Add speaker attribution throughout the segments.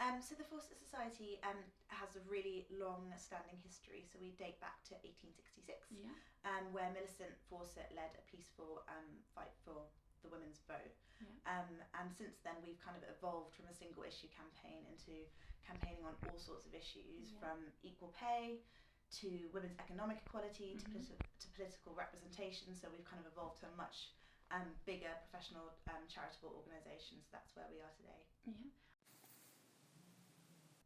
Speaker 1: So the Fawcett Society has a really long-standing history. So we date back to 1866, where Millicent Fawcett led a peaceful fight for the women's vote. And since then, we've kind of evolved from a single issue campaign into campaigning on all sorts of issues, from equal pay to women's economic equality to political representation. So we've kind of evolved to a much bigger professional charitable organisation. So that's where we are today.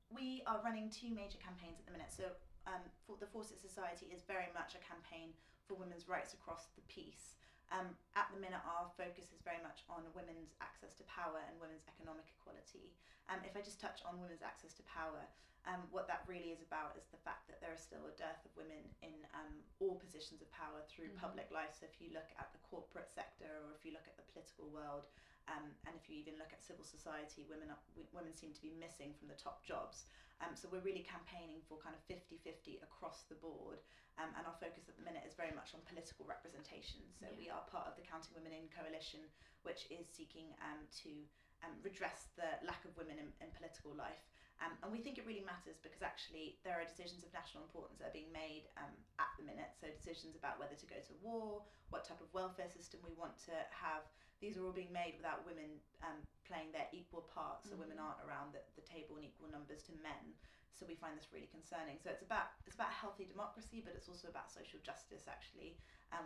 Speaker 1: We are running two major campaigns at the minute. So for the Fawcett Society is very much a campaign for women's rights across the piece. At the minute, our focus is very much on women's access to power and women's economic equality. If I just touch on women's access to power, what that really is about is the fact that there is still a dearth of women in all positions of power through public life. So if you look at the corporate sector, or if you look at the political world, and if you even look at civil society, women seem to be missing from the top jobs. So we're really campaigning for kind of 50-50 across the board, and our focus at the minute is very much on political representation. So we are part of the Counting Women In coalition, which is seeking to redress the lack of women in political life. And we think it really matters because actually there are decisions of national importance that are being made at the minute. So decisions about whether to go to war, what type of welfare system we want to have. These are all being made without women playing their equal part. So women aren't around the table in equal numbers to men. So we find this really concerning. So it's about healthy democracy, but it's also about social justice actually.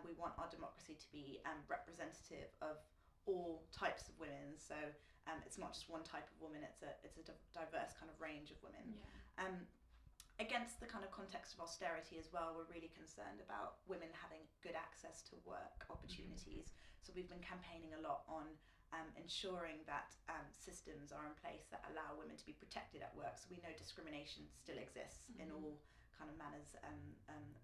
Speaker 1: We want our democracy to be representative of all types of women. So it's not just one type of woman, it's a diverse kind of range of women. Against the kind of context of austerity as well, we're really concerned about women having good access to work opportunities. So we've been campaigning a lot on ensuring that systems are in place that allow women to be protected at work. So we know discrimination still exists in all kind of manners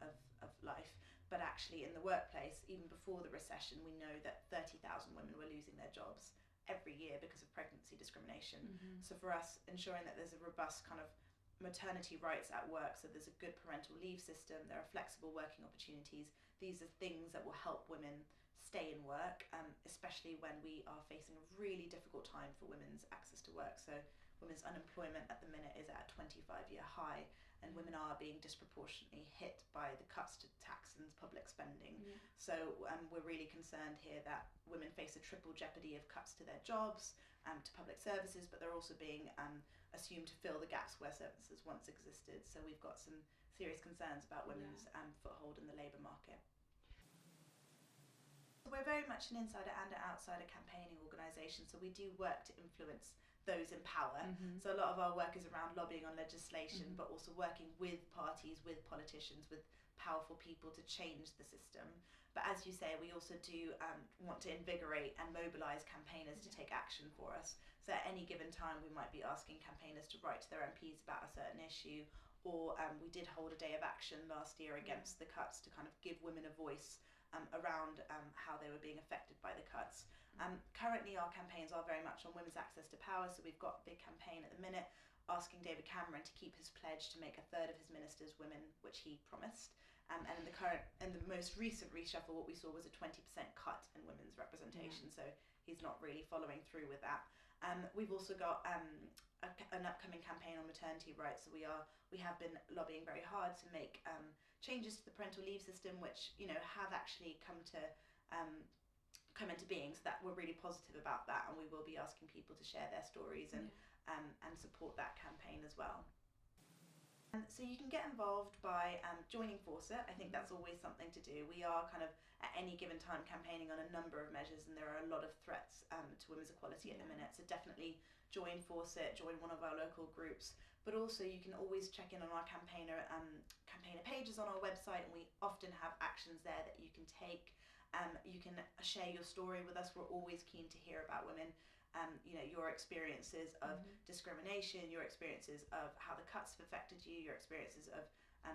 Speaker 1: of life, but actually in the workplace, even before the recession, we know that 30,000 women were losing their jobs every year because of pregnancy discrimination. So for us, ensuring that there's a robust kind of maternity rights at work, so there's a good parental leave system, there are flexible working opportunities. These are things that will help women stay in work, especially when we are facing a really difficult time for women's access to work. So women's unemployment at the minute is at a 25-year high, and women are being disproportionately hit by the cuts to tax and public spending. So we're really concerned here that women face a triple jeopardy of cuts to their jobs, to public services, but they're also being assumed to fill the gaps where services once existed. So we've got some serious concerns about women's foothold in the labour market. We're very much an insider and an outsider campaigning organisation, so we do work to influence those in power. So a lot of our work is around lobbying on legislation, but also working with parties, with politicians, with powerful people to change the system. But as you say, we also do want to invigorate and mobilise campaigners to take action for us. So at any given time, we might be asking campaigners to write to their MPs about a certain issue, or we did hold a day of action last year against the cuts to kind of give women a voice around how they were being affected by the cuts. Currently our campaigns are very much on women's access to power, so we've got a big campaign at the minute asking David Cameron to keep his pledge to make a third of his ministers women, which he promised. And in the most recent reshuffle, what we saw was a 20% cut in women's representation, so he's not really following through with that. We've also got an upcoming campaign on maternity rights, so we have been lobbying very hard to make changes to the parental leave system, which have actually come into being. So that we're really positive about that, and we will be asking people to share their stories and support that campaign as well. So you can get involved by joining Fawcett. I think that's always something to do. We are kind of at any given time campaigning on a number of measures, and there are a lot of threats to women's equality at the minute. So definitely join Fawcett, join one of our local groups. But also you can always check in on our campaigner pages on our website, and we often have actions there that you can take. You can share your story with us. We're always keen to hear about women. Your experiences of discrimination, your experiences of how the cuts have affected you, your experiences of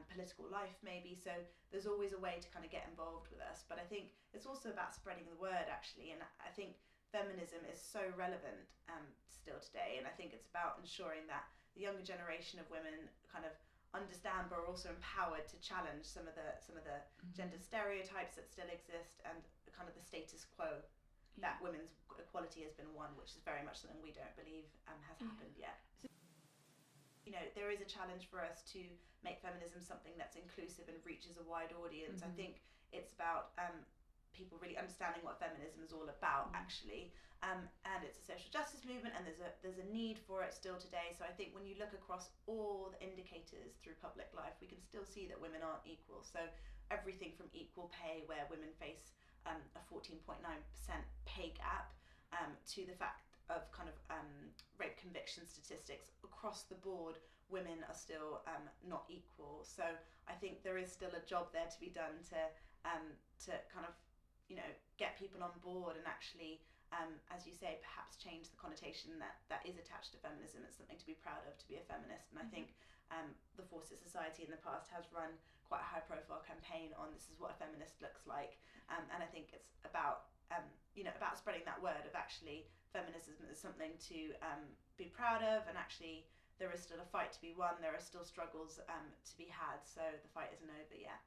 Speaker 1: political life maybe. So there's always a way to kind of get involved with us. But I think it's also about spreading the word actually, and I think feminism is so relevant still today, and I think it's about ensuring that the younger generation of women kind of understand but are also empowered to challenge some of the gender stereotypes that still exist and kind of the status quo that women's equality has been won, which is very much something we don't believe has happened yet. You know, there is a challenge for us to make feminism something that's inclusive and reaches a wide audience. I think it's about people really understanding what feminism is all about, actually, and it's a social justice movement, and there's a need for it still today. So I think when you look across all the indicators through public life, we can still see that women aren't equal. So everything from equal pay, where women face a 14.9% pay gap, to the fact of kind of rape conviction statistics across the board, women are still not equal. So I think there is still a job there to be done to kind of, you know, get people on board and actually, as you say, perhaps change the connotation that is attached to feminism. It's something to be proud of, to be a feminist. And I think the Fawcett Society in the past has run quite a high-profile campaign on this is what a feminist looks like, and I think it's about you know, about spreading that word of actually feminism is something to be proud of, and actually there is still a fight to be won. There are still struggles to be had, so the fight isn't over yet.